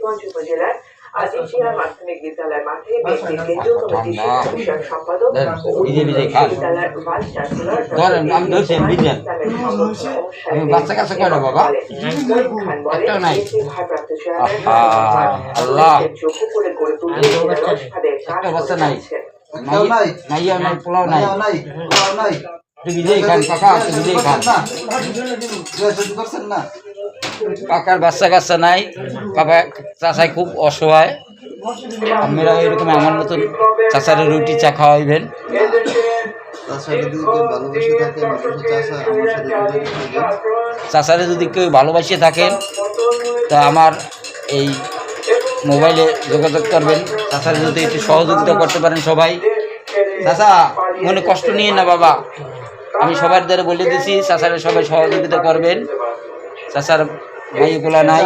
হবিগঞ্জ উপজেলার আজিজিয়া মাধ্যমিক বিদ্যালয় মাঠে বিএনপির কেন্দ্রীয় কমিটির শিক্ষা বিষয়ক সম্পাদক ও বিদ্যালয়ের ভাইস চ্যান্সেলর ভারপ্রাপ্ত চেয়ারম্যান যোগ্য করে গড়ে তুলতে ভাবে কাজ করছে। বিজয় খান কাকা বিজয় খান কাকার বাচ্চা কাচ্চা নাই, কাকা চাচাই খুব অসহায়। আপনারা এরকম আমার মতন চাচারে রুটি চা খাওয়াইবেন। চাচারে যদি কেউ ভালোবাসে থাকেন তা আমার এই মোবাইলে যোগাযোগ করবেন। চাচারে যদি একটু সহযোগিতা করতে পারেন সবাই। চাচা মনে কষ্ট নিয়ে না বাবা, আমি সবার দ্বারা বলে দিছি চাচারে সবাই সহযোগিতা করবেন। চাচার ভাইগুলা নাই।